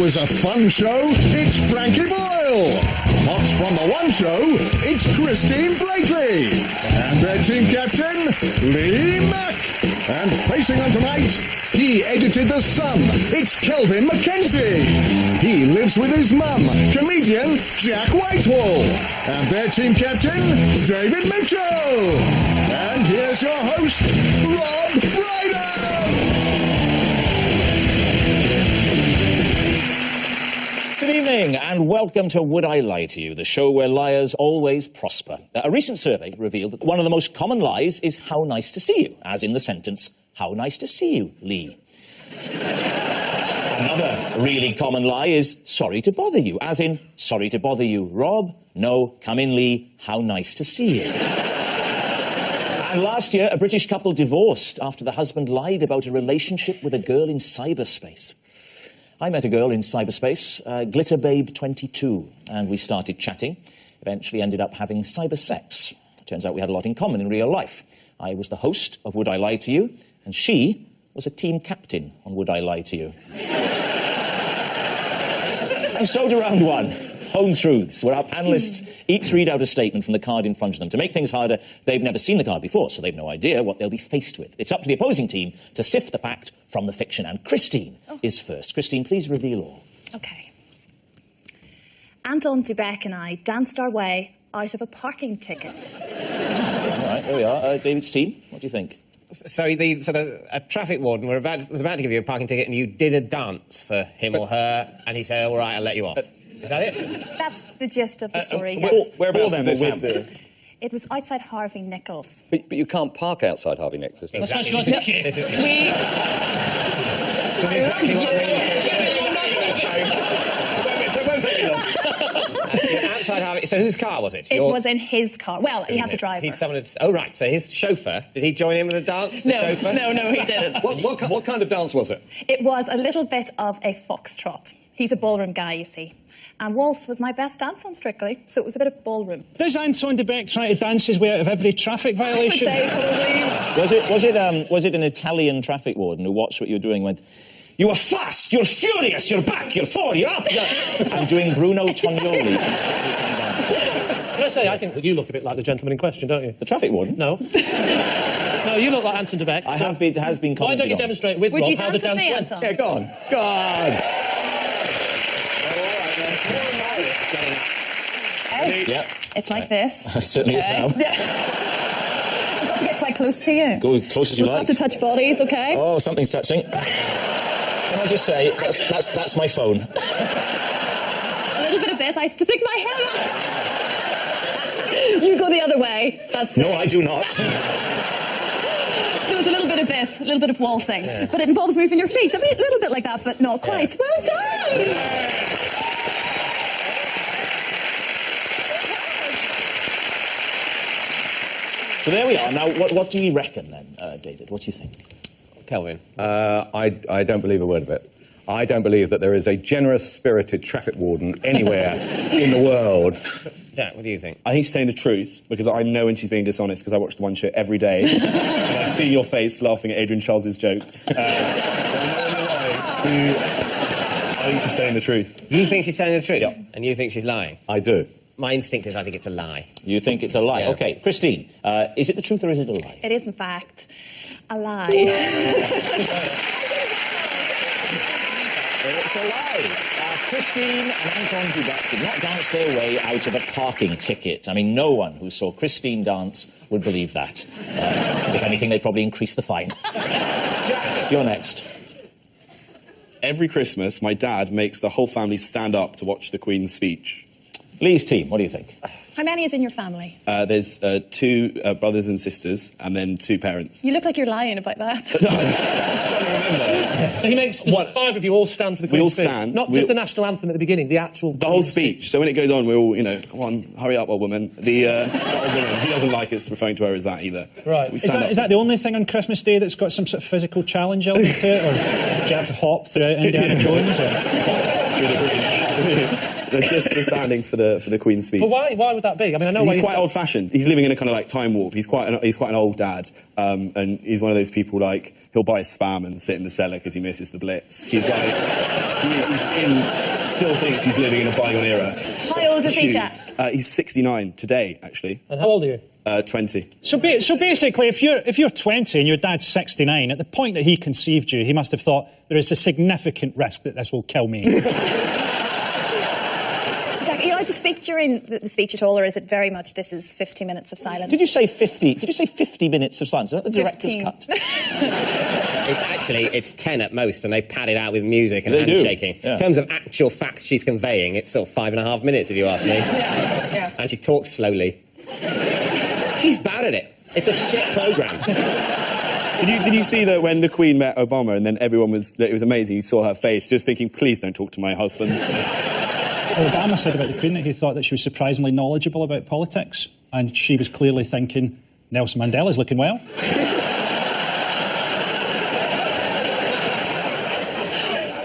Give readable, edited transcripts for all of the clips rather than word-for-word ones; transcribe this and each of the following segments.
was a fun show, it's Frankie Boyle. Not from the One Show, it's Christine Blakely. And their team captain, Lee Mack. And facing on tonight, he edited The Sun, it's Kelvin Mackenzie. He lives with his mum, comedian Jack Whitehall. And their team captain, David Mitchell. And here's your host, Rob Brydon. Good evening and welcome to Would I Lie to You, the show where liars always prosper. A recent survey revealed that one of the most common lies is how nice to see you, as in the sentence, how nice to see you, Lee. Another really common lie is sorry to bother you, as in sorry to bother you, Rob. No, come in, Lee, how nice to see you. And last year, a British couple divorced after the husband lied about a relationship with a girl in cyberspace. I met a girl in cyberspace, Glitterbabe22, and we started chatting. Eventually ended up having cyber sex. Turns out we had a lot in common in real life. I was the host of Would I Lie to You, and she was a team captain on Would I Lie to You. And so to round one. Home truths, where our panellists each read out a statement from the card in front of them. To make things harder, they've never seen the card before, so they've no idea what they'll be faced with. It's up to the opposing team to sift the fact from the fiction. And Christine is first. Christine, please reveal all. OK. Anton Dubek and I danced our way out of a parking ticket. All right, there we are. David's team, what do you think? So a traffic warden was about to give you a parking ticket and you did a dance for him or her, and he said, all right, I'll let you off. Is that it? That's the gist of the story, yes. Whereabouts did this happen? It was outside Harvey Nichols. But you can't park outside Harvey Nichols. That's not your ticket. Outside Harvey. So whose car was it? It was in his car. Well, he had to drive. Oh, right. So his chauffeur, did he join in with the dance? No, he didn't. What kind of dance was it? It was a little bit of a foxtrot. He's a ballroom guy, you see. And waltz was my best dance on Strictly, so it was a bit of ballroom. Does Anton de Beek try to dance his way out of every traffic violation? I would say probably. Was it an Italian traffic warden who watched what you were doing and went, you were fast, you're furious, you're back, you're forward, you're up, I'm doing Bruno Tognoli. Can I say, I think that you look a bit like the gentleman in question, don't you? The traffic warden? No. No, you look like Anton de Beek. It has been commented Why don't you on. demonstrate with Rob how the dance went? Yeah, go on. Go on. Hey, it's like this. It certainly is now. I've got to get quite close to you. Go as close as you like. We've got to touch bodies, OK? Oh, something's touching. Can I just say, that's my phone. A little bit of this, I have to stick my head up. You go the other way. No, I do not. There was a little bit of this, a little bit of waltzing. Yeah. But it involves moving your feet. A little bit like that, but not quite. Yeah. Well done! Yeah. So there we are. Now, what do you reckon then, David? What do you think? Kelvin? I don't believe a word of it. I don't believe that there is a generous-spirited traffic warden anywhere in the world. Jack, what do you think? I think she's saying the truth, because I know when she's being dishonest, because I watch The One Show every day. And I see your face laughing at Adrian Charles's jokes. So I think she's saying the truth. You think she's telling the truth? Yeah. And you think she's lying? I do. My instinct is I think it's a lie. You think it's a lie? Yeah. OK, Christine, is it the truth or is it a lie? It is, in fact, a lie. It's a lie. Christine and Anton Dubek did not dance their way out of a parking ticket. I mean, no one who saw Christine dance would believe that. If anything, they'd probably increase the fine. Jack, you're next. Every Christmas, my dad makes the whole family stand up to watch the Queen's speech. Lee's team, what do you think? How many is in your family? There's two brothers and sisters, and then two parents. You look like you're lying about that. No, I just don't remember. So he makes five of you all stand for the Queen's speech. We all stand. Not just the national anthem at the beginning, the actual... The whole speech. So when it goes on, we're all, come on, hurry up, old woman. The old woman, he doesn't like us referring to her as that either. Right. Is that the only thing on Christmas Day that's got some sort of physical challenge element to it? Or do you have to hop throughout Indiana Jones? Or... They're standing for the Queen's speech. But why would that be? I mean, I know He's quite old-fashioned. He's living in a kind of like time warp. He's quite an old dad, and he's one of those people like he'll buy spam and sit in the cellar because he misses the Blitz. He's like still thinks he's living in a bygone era. How old is he, Jack? He's 69 today, actually. And how old are you? 20. So basically, if you're 20 and your dad's 69, at the point that he conceived you, he must have thought there is a significant risk that this will kill me. Jack, are you allowed to speak during the speech at all, or is it very much this is 50 minutes of silence? Did you say 50? Did you say 50 minutes of silence? Is that the director's 15. cut? It's 10 at most, and they pad it out with music and They do, handshaking. yeah. In terms of actual facts she's conveying, it's still 5.5 minutes, if you ask me. Yeah. And she talks slowly. She's bad at it. It's a shit programme. Did you see that when the Queen met Obama and then it was amazing, you saw her face just thinking, please don't talk to my husband. Obama said about the Queen that he thought that she was surprisingly knowledgeable about politics, and she was clearly thinking, Nelson Mandela's looking well.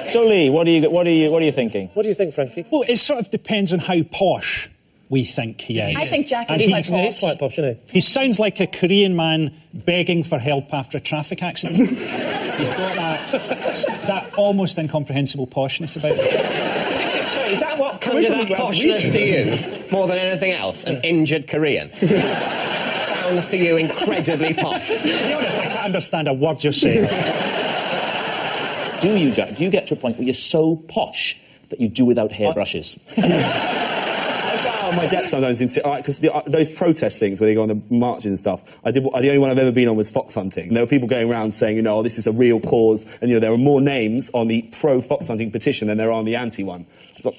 So, Lee, what are you thinking? What do you think, Frankie? Well, it sort of depends on how posh we think he is. I think Jack And is quite He's posh. quite posh, isn't he? He sounds like a Korean man begging for help after a traffic accident. He's got that almost incomprehensible poshness about him. Sorry, is that what conjures up poshness to you more than anything else? An injured Korean? Sounds to you incredibly posh. To be honest, I can't understand a word you're saying. Do you, Jack? Do you get to a point where you're so posh that you do without hairbrushes? On my deck sometimes, because those protest things where they go on the marches and stuff, the only one I've ever been on was fox hunting. And there were people going around saying, oh, this is a real cause, and there are more names on the pro-fox hunting petition than there are on the anti-one.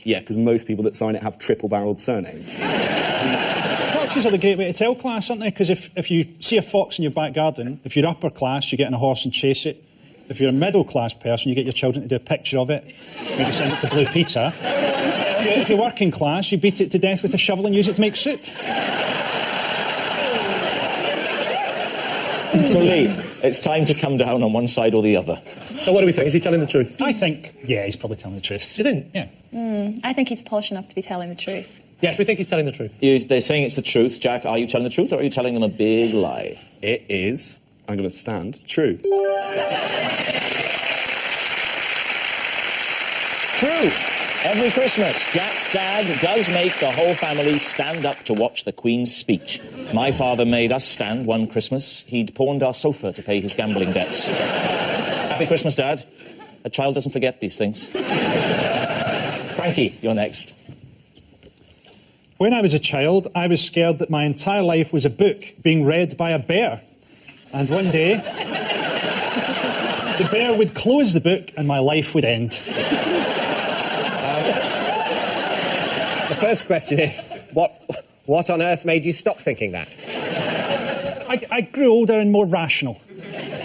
Yeah, because most people that sign it have triple-barrelled surnames. Foxes are the great way to tell class, aren't they? Because if you see a fox in your back garden, if you're upper class, you get on a horse and chase it. If you're a middle-class person, you get your children to do a picture of it, maybe send it to Blue Peter. If you're working class, you beat it to death with a shovel and use it to make soup. So, Lee, it's time to come down on one side or the other. So what do we think? Is he telling the truth? I think, yeah, he's probably telling the truth. Do you think? Yeah. I think he's posh enough to be telling the truth. Yes, we think he's telling the truth. They're saying it's the truth. Jack, are you telling the truth or are you telling them a big lie? It is, I'm going to stand, true. True. Every Christmas, Jack's dad does make the whole family stand up to watch the Queen's speech. My father made us stand one Christmas. He'd pawned our sofa to pay his gambling debts. Happy Christmas, Dad. A child doesn't forget these things. Frankie, you're next. When I was a child, I was scared that my entire life was a book being read by a bear. And one day, the bear would close the book and my life would end. The first question is, what on earth made you stop thinking that? I grew older and more rational.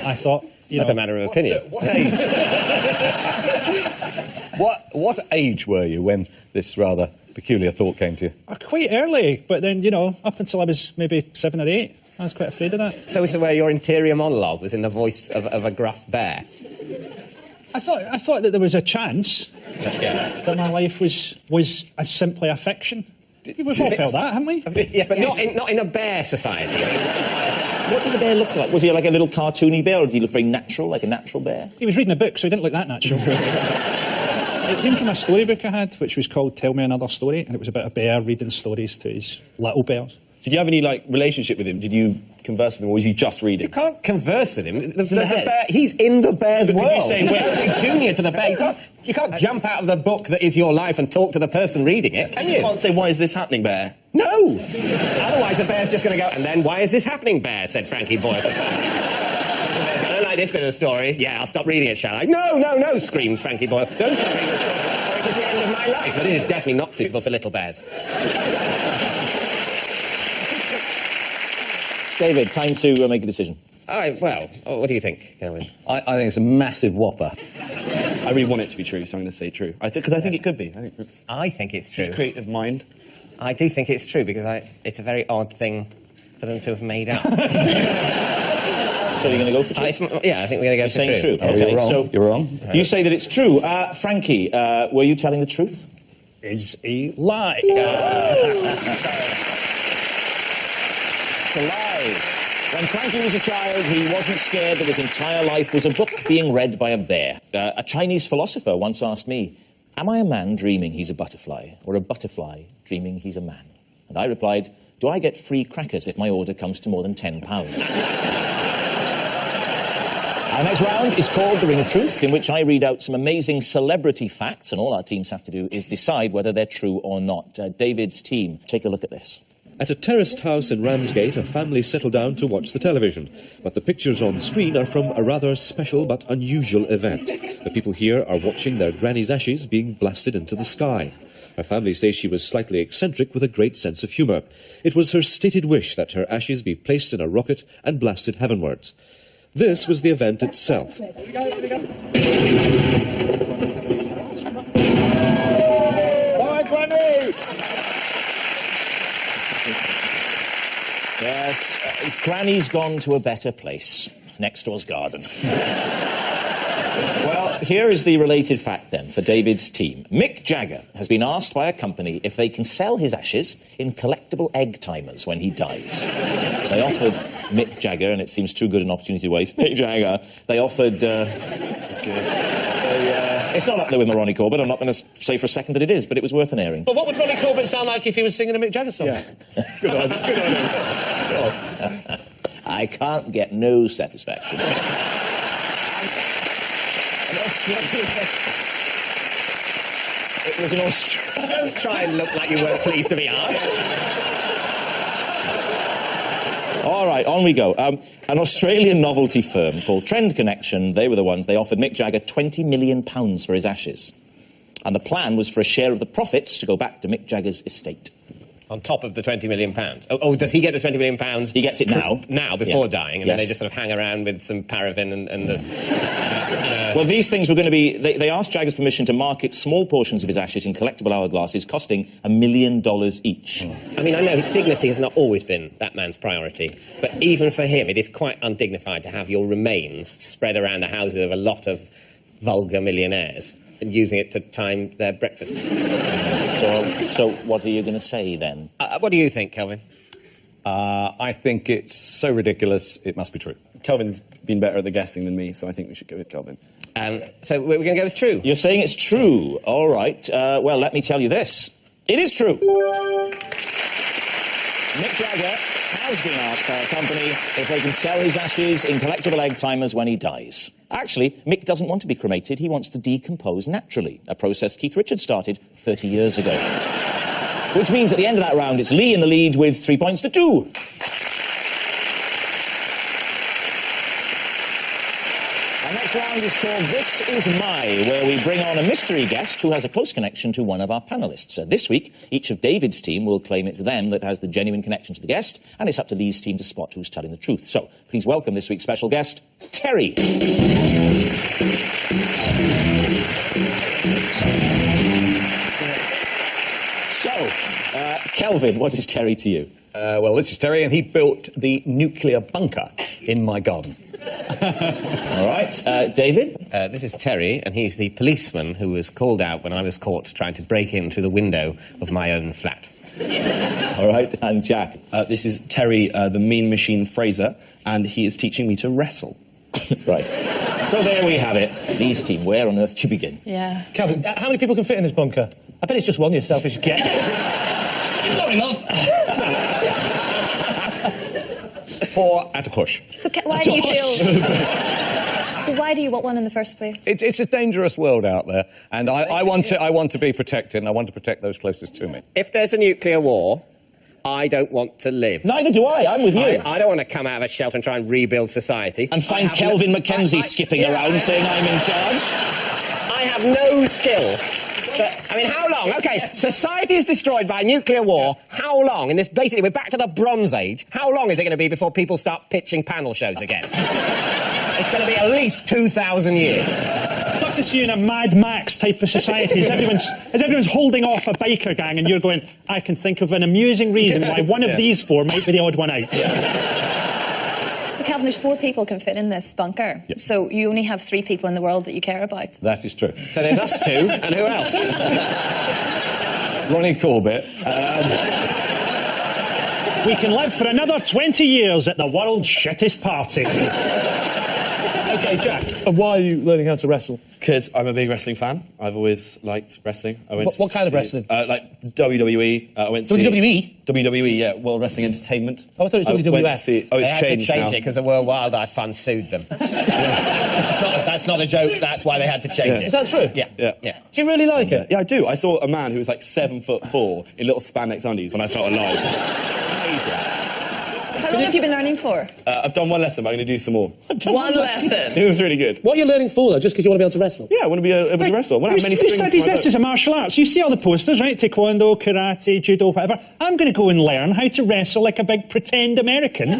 I thought, That's a matter of opinion. What age were you when this rather peculiar thought came to you? Quite early, but then, up until I was maybe 7 or 8, I was quite afraid of that. So is it where your interior monologue was in the voice of a gruff bear? I thought that there was a chance that my life was as simply a fiction. We've all felt that, haven't we? Yeah, but not in a bear society. What did the bear look like? Was he like a little cartoony bear, or did he look very natural, like a natural bear? He was reading a book, so he didn't look that natural. It came from a storybook I had, which was called Tell Me Another Story, and it was about a bear reading stories to his little bears. Did you have any relationship with him? Did you converse with him, or was he just reading? You can't converse with him. The bear, he's in the bear's world. you say He's when? totally junior to the bear. You can't jump out of the book that is your life and talk to the person reading it, can You you? can't say, why is this happening, Bear? No! Otherwise the bear's just going to go, and then, why is this happening, Bear? Said Frankie Boyle. I don't like this bit of the story. Yeah, I'll stop reading it, shall I? No, screamed Frankie Boyle. Don't stop reading the story, or it is the end of my life. But it is definitely not suitable for little bears. David, time to make a decision. All right, well, what do you think, Kelvin? I think it's a massive whopper. I really want it to be true, so I'm going to say true. Because I think it could be. I think it's true. It's a creative mind. I do think it's true, because it's a very odd thing for them to have made up. So you're going to go for true? I think we're going to go You're for saying true. Oh, Okay, you're wrong. so You're wrong. you say that it's true. Frankie, were you telling the truth? is a lie. It's a lie. When Frankie was a child, he wasn't scared that his entire life was a book being read by a bear. A Chinese philosopher once asked me, am I a man dreaming he's a butterfly, or a butterfly dreaming he's a man? And I replied, do I get free crackers if my order comes to more than £10? Our next round is called The Ring of Truth, in which I read out some amazing celebrity facts, and all our teams have to do is decide whether they're true or not. David's team, take a look at this. At a terraced house in Ramsgate, a family settle down to watch the television. But the pictures on screen are from a rather special but unusual event. The people here are watching their granny's ashes being blasted into the sky. Her family says she was slightly eccentric with a great sense of humour. It was her stated wish that her ashes be placed in a rocket and blasted heavenwards. This was the event itself. All right, Granny! Yes, Granny's gone to a better place. Next door's garden. Well, here is the related fact then for David's team. Mick Jagger has been asked by a company if they can sell his ashes in collectible egg timers when he dies. They offered Mick Jagger, and it seems too good an opportunity to waste, Mick Jagger, they offered... it's not up there with Ronnie Corbett. I'm not going to say for a second that it is, but it was worth an airing. But what would Ronnie Corbett sound like if he was singing a Mick Jagger song? Yeah. Good on him. Good on him. I can't get no satisfaction. It was an Australian... Don't try and look like you weren't pleased to be asked. All right, on we go. An Australian novelty firm called Trend Connection, they were the ones, they offered Mick Jagger £20 million for his ashes. And the plan was for a share of the profits to go back to Mick Jagger's estate. On top of the £20 million. Oh, does he get the £20 million? He gets it now. Now, before Yeah. dying, and Yes. then they just sort of hang around with some paraffin and the... Well, these things were going to be... They asked Jagger's permission to market small portions of his ashes in collectible hourglasses, costing $1 million each. I mean, I know dignity has not always been that man's priority, but even for him, it is quite undignified to have your remains spread around the houses of a lot of vulgar millionaires and using it to time their breakfasts. So what are you going to say, then? What do you think, Kelvin? I think it's so ridiculous, it must be true. Kelvin's been better at the guessing than me, so I think we should go with Kelvin. So we're going to go with true. You're saying it's true. All right. Well, let me tell you this. It is true. Mick Jagger has been asked by a company if they can sell his ashes in collectible egg timers when he dies. Actually, Mick doesn't want to be cremated. He wants to decompose naturally, a process Keith Richards started 30 years ago. Which means at the end of that round, it's Lee in the lead with 3 points to 2. Our next round is called This Is My, where we bring on a mystery guest who has a close connection to one of our panellists. This week, each of David's team will claim it's them that has the genuine connection to the guest, and it's up to Lee's team to spot who's telling the truth. So, please welcome this week's special guest, Terry. So, Kelvin, what is Terry to you? Well, this is Terry, and he built the nuclear bunker in my garden. All right. David? This is Terry, and he's the policeman who was called out when I was caught trying to break in through the window of my own flat. All right. And Jack? This is Terry, the mean machine Fraser, and he is teaching me to wrestle. Right. So there we have it. Lee's team, where on earth do you begin? Yeah. Calvin, how many people can fit in this bunker? I bet it's just one, you selfish git. Sorry, love. 4 at a push. So why do you feel... So why do you want one in the first place? It's a dangerous world out there, and I want to be protected, and I want to protect those closest to me. If there's a nuclear war, I don't want to live. Neither do I. I'm with you. I don't want to come out of a shelter and try and rebuild society. And find Kelvin Mackenzie skipping around saying I'm in charge. I have no skills. But, I mean, how long? OK, society is destroyed by a nuclear war. How long? And this basically, we're back to the Bronze Age. How long is it going to be before people start pitching panel shows again? It's going to be at least 2,000 years. I'd love to see you in a Mad Max type of society as everyone's holding off a biker gang and you're going, I can think of an amusing reason why one of these 4 might be the odd one out. So Calvin, there's 4 people can fit in this bunker. Yep. So you only have 3 people in the world that you care about. That is true. So there's us 2, and who else? Ronnie Corbett. We can live for another 20 years at the world's shittest party. Okay, Jack. Why are you learning how to wrestle? Because I'm a big wrestling fan. I've always liked wrestling. I went What to kind of see- wrestling? Like WWE. I went to WWE? WWE, yeah, World Wrestling Entertainment. Oh, I thought it was went to WWF. see- Oh, They it's had to changed change now. it because the World Wildlife Fund sued them. That's not a joke. That's why they had to change Yeah. it. Is that true? Yeah. Yeah. Do you really like it? Yeah, I do. I saw a man who was like 7'4" in little spandex undies when I felt alive. Amazing. How long have you been learning for? I've done one lesson, but I'm going to do some more. One lesson. It was really good. What are you learning for, though? Just because you want to be able to wrestle? Yeah, I want to be able to wrestle. I want to have many Who strings studies to my this bow. as a martial arts? You see all the posters, right? Taekwondo, karate, judo, whatever. I'm going to go and learn how to wrestle like a big pretend American.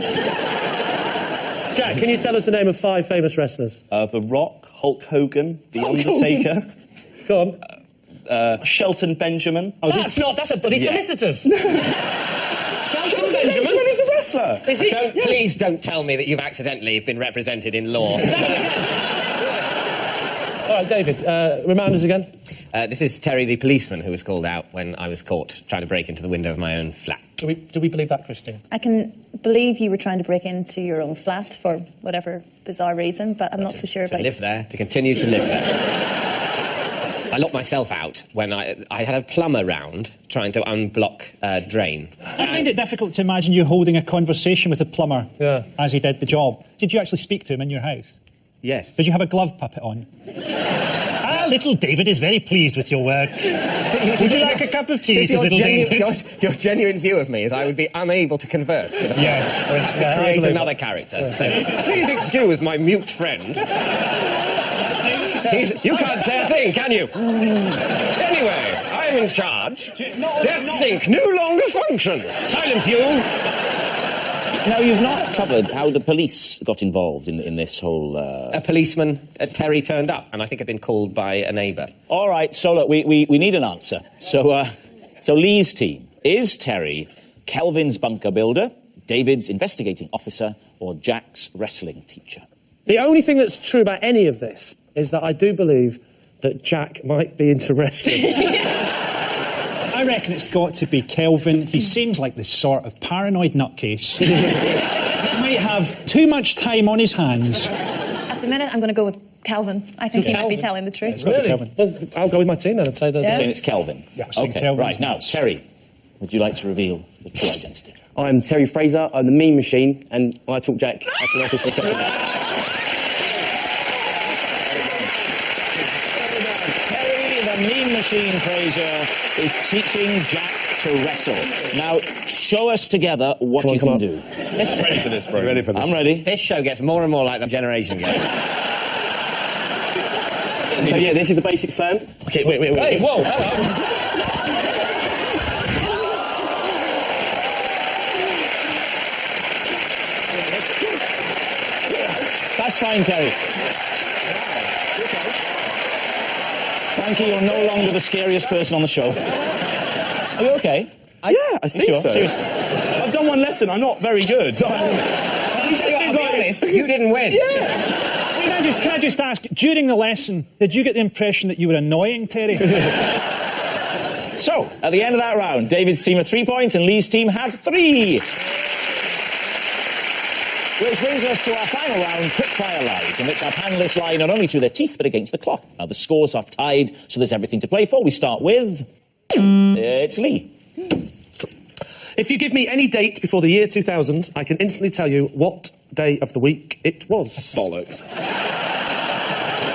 Jack, can you tell us the name of 5 famous wrestlers? The Rock, Hulk Hogan, The Hulk Undertaker, Go on. Shelton Benjamin. That's a bloody solicitors. Shelton Benjamin? He's a wrestler. Is he? Please don't tell me that you've accidentally been represented in law. All right, David, remind us again. This is Terry the policeman who was called out when I was caught trying to break into the window of my own flat. Do we believe that, Christine? I can believe you were trying to break into your own flat for whatever bizarre reason, but I'm not so sure To about... live there, to continue to live there. I locked myself out when I had a plumber round trying to unblock a drain. I find it difficult to imagine you holding a conversation with a plumber as he did the job. Did you actually speak to him in your house? Yes. Did you have a glove puppet on? Little David is very pleased with your work. Would you like a cup of tea, says little David? Your genuine view of me is I would be unable to converse. Yes. To create another character. So, please excuse my mute friend. You can't say a thing, can you? Anyway, I'm in charge. That sink no longer functions. Silence, you! Now, you've not covered how the police got involved in this whole... A policeman, Terry, turned up, and I think had been called by a neighbour. All right, so look, we need an answer. So Lee's team, is Terry Kelvin's bunker builder, David's investigating officer, or Jack's wrestling teacher? The only thing that's true about any of this is that I do believe that Jack might be into wrestling. I reckon it's got to be Kelvin. He seems like the sort of paranoid nutcase. He might have too much time on his hands. At the minute, I'm going to go with Calvin. I think he might be telling the truth. Really? Well, I'll go with my team then and say that. Yeah. Saying it's Kelvin? Yeah, saying OK, Kelvin's right, now, nuts. Terry, would you like to reveal the true identity? I'm Terry Fraser, I'm the meme machine, and I taught Jack how to wrestle for a second. Terry, the meme machine Fraser, is teaching Jack to wrestle. Now, show us together what you can do. I'm ready for this, bro. Ready for this? I'm ready. This show gets more and more like the Generation Game. So yeah, this is the basic slam. Okay, wait. Hey, whoa! That's fine, Terry. Frankie, you're no longer the scariest person on the show. Are you okay? Yeah, I think sure? so. Seriously? I've done one lesson. I'm not very good. So I'll be honest, you didn't win. Can I just ask, during the lesson, did you get the impression that you were annoying, Terry? So, at the end of that round, David's team had 3 points and Lee's team had 3. Which brings us to our final round, quickfire lies, in which our panellists lie not only through their teeth, but against the clock. Now, the scores are tied, so there's everything to play for. We start with... it's Lee. If you give me any date before the year 2000, I can instantly tell you what day of the week it was. bollocks.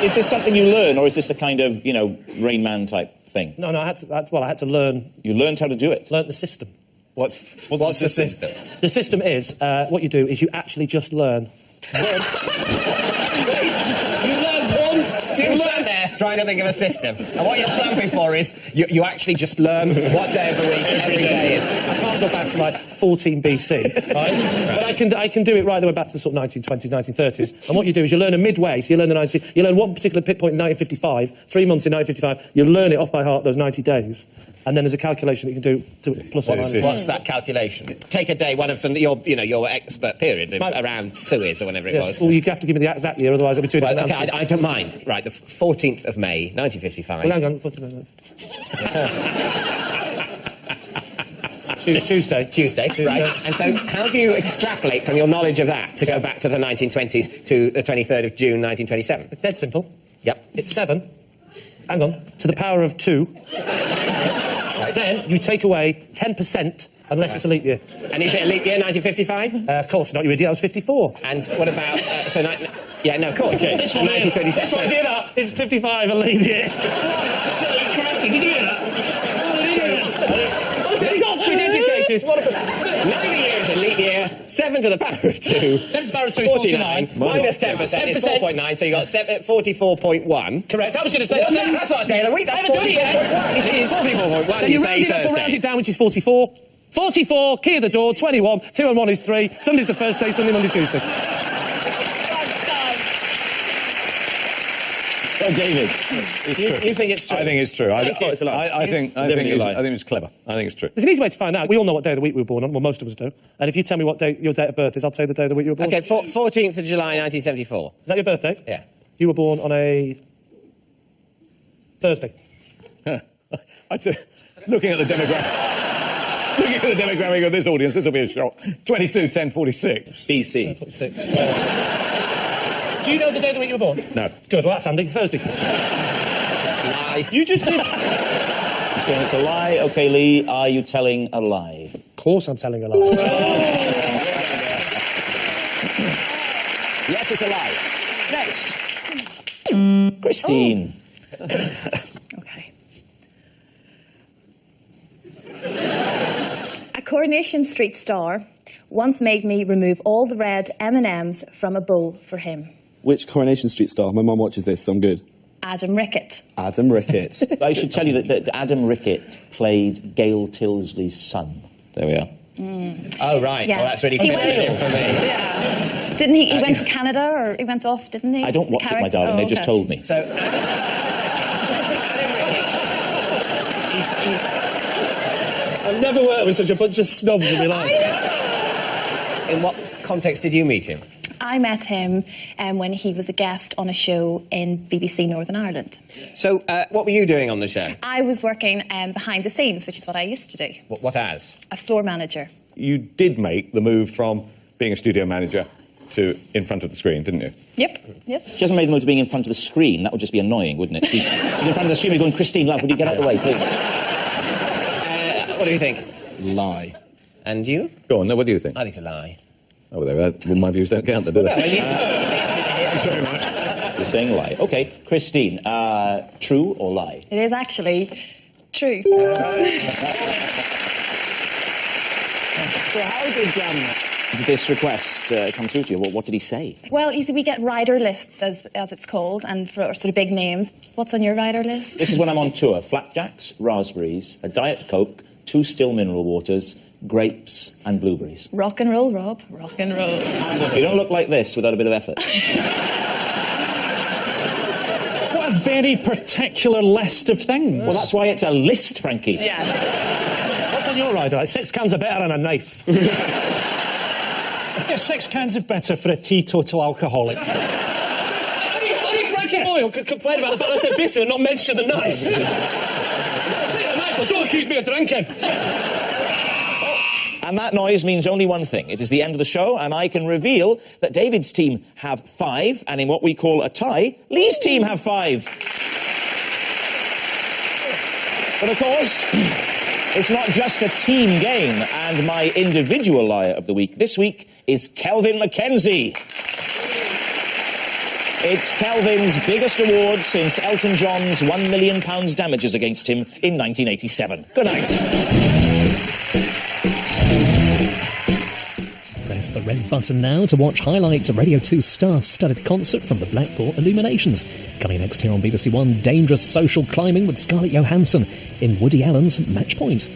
Is this something you learn, or is this a kind of, Rain Man type thing? No, I had to learn. You learned how to do it? Learned the system. What's the system? The system is, what you do is you actually just learn. You sat there trying to think of a system. And what you're clamping for is you actually just learn what day of the week every day is. I can't go back to like 14 BC, right? But I can do it right the way back to the sort of 1920s, 1930s. And what you do is you learn a midway, so you learn one particular pit point in 1955, 3 months in 1955. You learn it off by heart those 90 days, and then there's a calculation that you can do to plus or minus. What's that calculation? Take a day, one from your expert period around Suez or whenever it was. Well, you have to give me the exact year, otherwise it'll be two different answers. I don't mind. Right, the 14th of May, 1955. Well, hang on. Tuesday. Right. And so how do you extrapolate from your knowledge of that to go back to the 1920s to the 23rd of June, 1927? It's dead simple. Yep. It's 7. Hang on. To the power of 2. Right. Then you take away 10% unless it's a leap year. And is it a leap year, 1955? Of course not, you idiot. I was 54. And what about... of course. Okay. This one here. This one's here, that. It's 55, a leap year. Did you hear that? Listen, he's Oxford educated. 90 years a leap year, 7 to the power of 2. 7 to the power of 2 is 49. Minus 10% is 4.9, so you got 44.1. Correct. I was going to say... That's not a day of the week, that's 44.1. It is. 44.1, Then you round it up or round it down, which is 44. 44, key of the door, 21, 2 and 1 is 3. Sunday's the first day, Sunday, Monday, Tuesday. So, David, you think it's true? I think it's true. I think it's clever. I think it's true. There's an easy way to find out. We all know what day of the week we were born on. Well, most of us do. And if you tell me what day your date of birth is, I'll tell you the day of the week you were born. Okay, 14th of July, 1974. Is that your birthday? Yeah. You were born on a Thursday. Looking at the demographic. Looking at the demographic of this audience, this will be a shock. 22, 10, 46. BC. 46. Do you know the day of the week you were born? No. Good, well, that's Andy. Thursday. Lie. You just did. You're saying it's a lie? OK, Lee, are you telling a lie? Of course I'm telling a lie. Yes, it's a lie. Next. Christine. Okay. A Coronation Street star once made me remove all the red M&Ms from a bowl for him. Which Coronation Street star? My mum watches this, so I'm good. Adam Rickett. Adam Rickett. I should tell you that Adam Rickett played Gail Tilsley's son. There we are. Oh, right. Yeah. Well, that's really familiar for me. Yeah. Didn't he? He went to Canada, or he went off, didn't he? I don't watch it, my darling. They just told me. So, I've never worked with such a bunch of snobs in my life. in what context did you meet him? I met him when he was a guest on a show in BBC Northern Ireland. So, what were you doing on the show? I was working behind the scenes, which is what I used to do. What as? A floor manager. You did make the move from being a studio manager to in front of the screen, didn't you? Yep, yes. She hasn't made the move to being in front of the screen. That would just be annoying, wouldn't it? She's in front of the screen, going, Christine, love, would you get out of the way, please? What do you think? Lie. And you? Go on, now, what do you think? I think it's a lie. Oh, well, well, my views don't count, then, do they? Thanks very much. You're saying a lie. OK, Christine, true or lie? It is actually true. So how did this request come through to you? What did he say? Well, you see, we get rider lists, as it's called, and for sort of big names. What's on your rider list? This is when I'm on tour. Flapjacks, raspberries, a Diet Coke, 2 still mineral waters, grapes and blueberries. Rock and roll, Rob. Rock and roll. You don't look like this without a bit of effort. What a very particular list of things. Well, that's why it's a list, Frankie. Yeah. What's on your rider? 6 cans of better and a knife. Yeah, 6 cans of bitter for a teetotal alcoholic. Only Frankie Boyle could complain about the fact I said bitter and not mention the knife. Take the knife, but don't accuse me of drinking. And that noise means only one thing. It is the end of the show, and I can reveal that David's team have 5, and in what we call a tie, Lee's team have 5. But of course, it's not just a team game, and my individual liar of the week this week is Kelvin Mackenzie. It's Kelvin's biggest award since Elton John's £1 million damages against him in 1987. Good night. Press the red button now to watch highlights of Radio 2's star-studded concert from the Blackpool Illuminations. Coming next here on BBC One, dangerous social climbing with Scarlett Johansson in Woody Allen's Match Point.